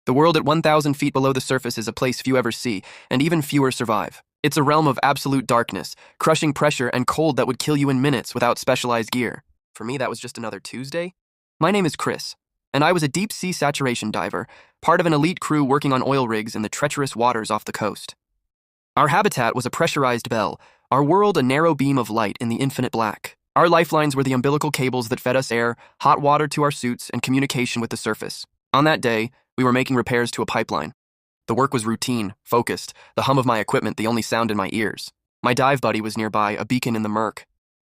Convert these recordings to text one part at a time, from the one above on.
The world at 1,000 feet below the surface is a place few ever see, and even fewer survive. It's a realm of absolute darkness, crushing pressure, and cold that would kill you in minutes without specialized gear. For me, that was just another Tuesday. My name is Chris, and I was a deep-sea saturation diver, part of an elite crew working on oil rigs in the treacherous waters off the coast. Our habitat was a pressurized bell, our world a narrow beam of light in the infinite black. Our lifelines were the umbilical cables that fed us air, hot water to our suits, and communication with the surface. On that day, we were making repairs to a pipeline. The work was routine, focused, the hum of my equipment the only sound in my ears. My dive buddy was nearby, a beacon in the murk.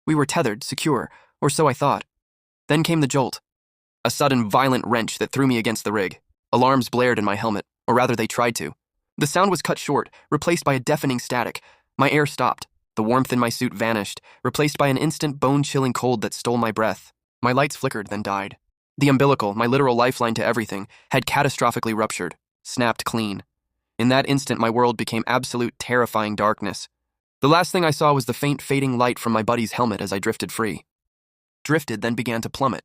We were tethered, secure, or so I thought. Then came the jolt. A sudden, violent wrench that threw me against the rig. Alarms blared in my helmet, or rather they tried to. The sound was cut short, replaced by a deafening static. My air stopped. The warmth in my suit vanished, replaced by an instant bone-chilling cold that stole my breath. My lights flickered, then died. The umbilical, my literal lifeline to everything, had catastrophically ruptured, snapped clean. In that instant, my world became absolute, terrifying darkness. The last thing I saw was the faint, fading light from my buddy's helmet as I drifted free. Drifted, then began to plummet.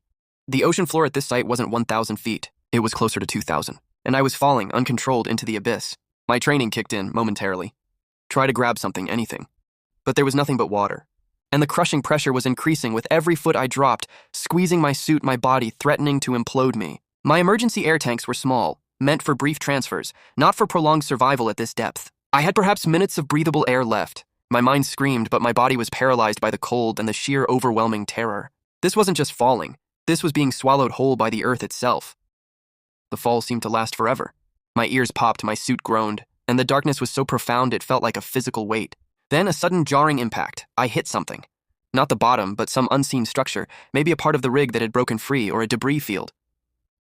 The ocean floor at this site wasn't 1,000 feet. It was closer to 2,000. And I was falling, uncontrolled, into the abyss. My training kicked in, momentarily. Try to grab something, anything. But there was nothing but water. And the crushing pressure was increasing with every foot I dropped, squeezing my suit, my body, threatening to implode me. My emergency air tanks were small, meant for brief transfers, not for prolonged survival at this depth. I had perhaps minutes of breathable air left. My mind screamed, but my body was paralyzed by the cold and the sheer overwhelming terror. This wasn't just falling. This was being swallowed whole by the earth itself. The fall seemed to last forever. My ears popped, my suit groaned, and the darkness was so profound it felt like a physical weight. Then a sudden jarring impact. I hit something. Not the bottom, but some unseen structure, maybe a part of the rig that had broken free or a debris field.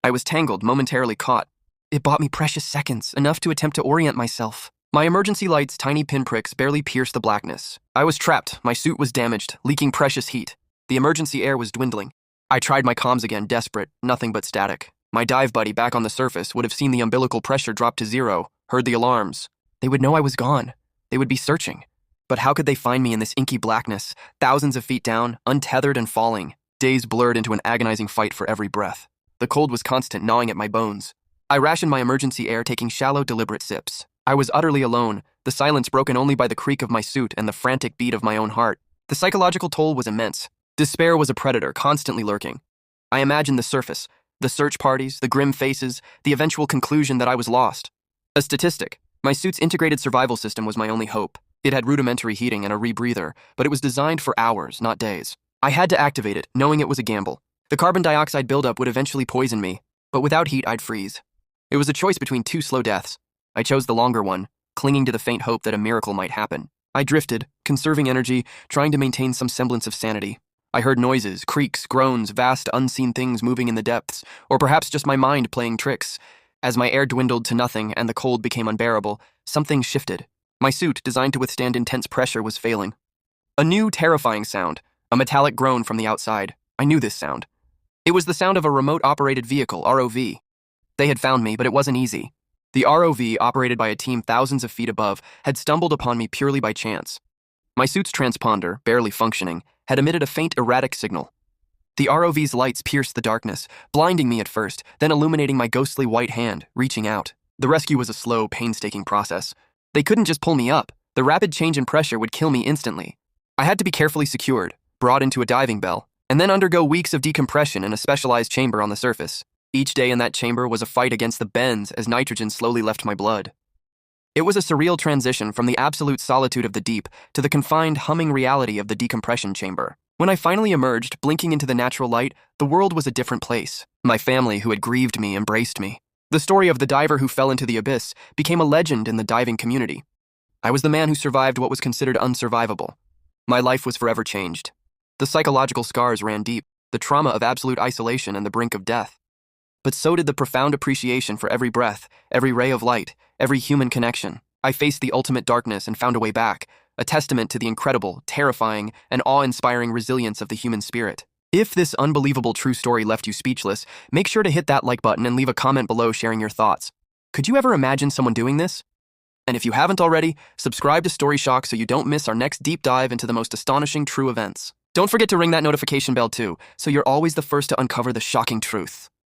I was tangled, momentarily caught. It bought me precious seconds, enough to attempt to orient myself. My emergency lights' tiny pinpricks barely pierced the blackness. I was trapped, my suit was damaged, leaking precious heat. The emergency air was dwindling. I tried my comms again, desperate, nothing but static. My dive buddy back on the surface would have seen the umbilical pressure drop to zero, heard the alarms. They would know I was gone. They would be searching. But how could they find me in this inky blackness, thousands of feet down, untethered and falling? Days blurred into an agonizing fight for every breath. The cold was constant, gnawing at my bones. I rationed my emergency air, taking shallow, deliberate sips. I was utterly alone, the silence broken only by the creak of my suit and the frantic beat of my own heart. The psychological toll was immense. Despair was a predator, constantly lurking. I imagined the surface, the search parties, the grim faces, the eventual conclusion that I was lost. A statistic. My suit's integrated survival system was my only hope. It had rudimentary heating and a rebreather, but it was designed for hours, not days. I had to activate it, knowing it was a gamble. The carbon dioxide buildup would eventually poison me, but without heat, I'd freeze. It was a choice between two slow deaths. I chose the longer one, clinging to the faint hope that a miracle might happen. I drifted, conserving energy, trying to maintain some semblance of sanity. I heard noises, creaks, groans, vast unseen things moving in the depths, or perhaps just my mind playing tricks. As my air dwindled to nothing and the cold became unbearable, something shifted. My suit, designed to withstand intense pressure, was failing. A new, terrifying sound, a metallic groan from the outside. I knew this sound. It was the sound of a remote-operated vehicle, ROV. They had found me, but it wasn't easy. The ROV, operated by a team thousands of feet above, had stumbled upon me purely by chance. My suit's transponder, barely functioning, had emitted a faint, erratic signal. The ROV's lights pierced the darkness, blinding me at first, then illuminating my ghostly white hand, reaching out. The rescue was a slow, painstaking process. They couldn't just pull me up. The rapid change in pressure would kill me instantly. I had to be carefully secured, brought into a diving bell, and then undergo weeks of decompression in a specialized chamber on the surface. Each day in that chamber was a fight against the bends as nitrogen slowly left my blood. It was a surreal transition from the absolute solitude of the deep to the confined, humming reality of the decompression chamber. When I finally emerged, blinking into the natural light, the world was a different place. My family, who had grieved me, embraced me. The story of the diver who fell into the abyss became a legend in the diving community. I was the man who survived what was considered unsurvivable. My life was forever changed. The psychological scars ran deep, the trauma of absolute isolation and the brink of death. But so did the profound appreciation for every breath, every ray of light, every human connection. I faced the ultimate darkness and found a way back, a testament to the incredible, terrifying, and awe-inspiring resilience of the human spirit. If this unbelievable true story left you speechless, make sure to hit that like button and leave a comment below sharing your thoughts. Could you ever imagine someone doing this? And if you haven't already, subscribe to Story Shock so you don't miss our next deep dive into the most astonishing true events. Don't forget to ring that notification bell too, so you're always the first to uncover the shocking truth.